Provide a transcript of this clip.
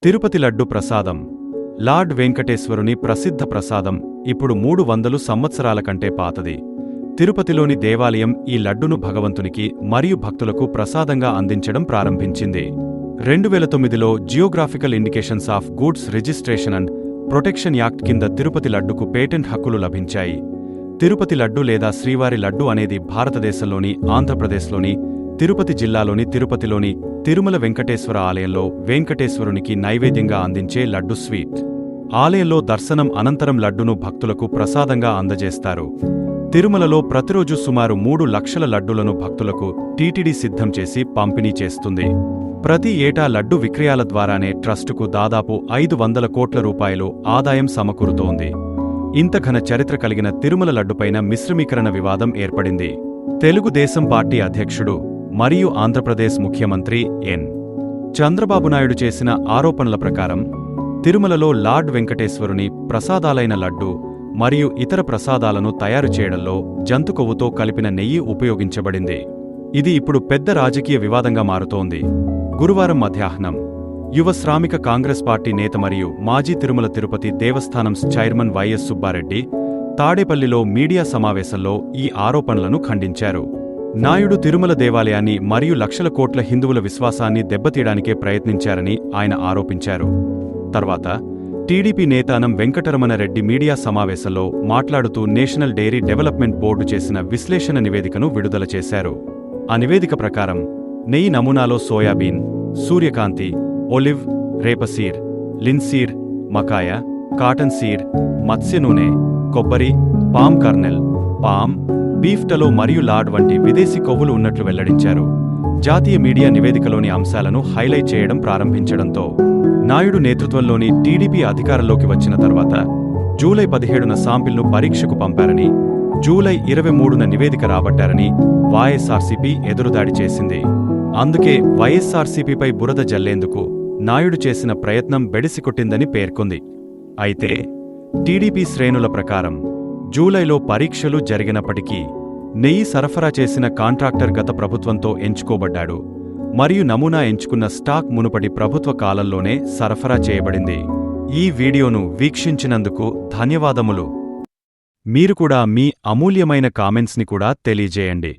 తిరుపతి లడ్డు ప్రసాదం. లార్డ్ వెంకటేశ్వరుని ప్రసిద్ధ ప్రసాదం ఇప్పుడు 300 సంవత్సరాల కంటే పాతది. తిరుపతిలోని దేవాలయం ఈ లడ్డును భగవంతునికి మరియు భక్తులకు ప్రసాదంగా అందించడం ప్రారంభించింది. 2009లో geographical indications of goods registration and protection act కింద తిరుపతి లడ్డుకు పేటెంట్ హక్కులు లభించాయి. తిరుపతి లడ్డు లేదా శ్రీవారి లడ్డు అనేది భారతదేశంలోని ఆంధ్రప్రదేశ్లోని తిరుపతి జిల్లాలోని తిరుపతిలోని తిరుమల వెంకటేశ్వర ఆలయంలో వెంకటేశ్వరునికి నైవేద్యంగా అందించే లడ్డు స్వీట్. ఆలయంలో దర్శనం అనంతరం లడ్డును భక్తులకు ప్రసాదంగా అందజేస్తారు. తిరుమలలో ప్రతిరోజు సుమారు 3 లక్షల లడ్డులను భక్తులకు టీటీడీ సిద్ధం చేసి పంపిణీ చేస్తుంది. ప్రతి ఏటా లడ్డు విక్రయాల ద్వారానే ట్రస్టుకు దాదాపు 500 కోట్ల రూపాయలు ఆదాయం సమకూరుతోంది. ఇంత ఘన చరిత్ర కలిగిన తిరుమల లడ్డుపైన మిశ్రమీకరణ వివాదం ఏర్పడింది. తెలుగుదేశం పార్టీ అధ్యక్షుడు మరియు ఆంధ్రప్రదేశ్ ముఖ్యమంత్రి ఎన్. చంద్రబాబు నాయుడు చేసిన ఆరోపణల ప్రకారం తిరుమలలో లార్డ్ వెంకటేశ్వరుని ప్రసాదాలైన లడ్డు మరియు ఇతర ప్రసాదాలను తయారు చేయడంలో జంతు కొవ్వుతో కలిపిన నెయ్యి ఉపయోగించబడింది. ఇది ఇప్పుడు పెద్ద రాజకీయ వివాదంగా మారుతోంది. గురువారం మధ్యాహ్నం యువ శ్రామిక కాంగ్రెస్ పార్టీ నేత మరియు మాజీ తిరుమల తిరుపతి దేవస్థానం చైర్మన్ వైఎస్ సుబ్బారెడ్డి తాడేపల్లిలో మీడియా సమావేశంలో ఈ ఆరోపణలను ఖండించారు. నాయుడు తిరుమల దేవాలయాన్ని మరియు లక్షల కోట్ల హిందువుల విశ్వాసాన్ని దెబ్బతీయడానికే ప్రయత్నించారని ఆయన ఆరోపించారు. తర్వాత టీడీపీ నేతానం వెంకటరమణరెడ్డి మీడియా సమావేశంలో మాట్లాడుతూ నేషనల్ డెయిరీ డెవలప్మెంట్ బోర్డు చేసిన విశ్లేషణ నివేదికను విడుదల చేశారు. ఆ నివేదిక ప్రకారం నెయ్యి నమూనాలో సోయాబీన్, సూర్యకాంతి, ఒలివ్, రేపసీర్, లిన్సీర్, మకాయ, కాటన్ సీర్, మత్స్య నూనె, కొబ్బరి, పామ్ కర్నెల్, పామ్, బీఫ్టలో మరియు లార్డ్ వంటి విదేశీ కొవ్వులు ఉన్నట్లు వెల్లడించారు. జాతీయ మీడియా నివేదికలోని అంశాలను హైలైట్ చేయడం ప్రారంభించడంతో నాయుడు నేతృత్వంలోని టీడీపీ అధికారంలోకి వచ్చిన తర్వాత జూలై 17న శాంపిల్ను పరీక్షకు పంపారని, జూలై 23న నివేదిక రాబట్టారని వైఎస్ఆర్సీపీ ఎదురుదాడి చేసింది. అందుకే వైఎస్ఆర్సీపీపై బురద జల్లేందుకు నాయుడు చేసిన ప్రయత్నం బెడిసికొట్టిందని పేర్కొంది. అయితే టీడీపీ శ్రేణుల ప్రకారం జూలైలో పరీక్షలు జరిగినప్పటికీ నెయ్యి సరఫరా చేసిన కాంట్రాక్టర్ గత ప్రభుత్వంతో ఎంచుకోబడ్డాడు మరియు నమూనా ఎంచుకున్న స్టాక్ మునుపటి ప్రభుత్వ కాలంలోనే సరఫరా చేయబడింది. ఈ వీడియోను వీక్షించినందుకు ధన్యవాదములు. మీరు కూడా మీ అమూల్యమైన కామెంట్స్ని కూడా తెలియజేయండి.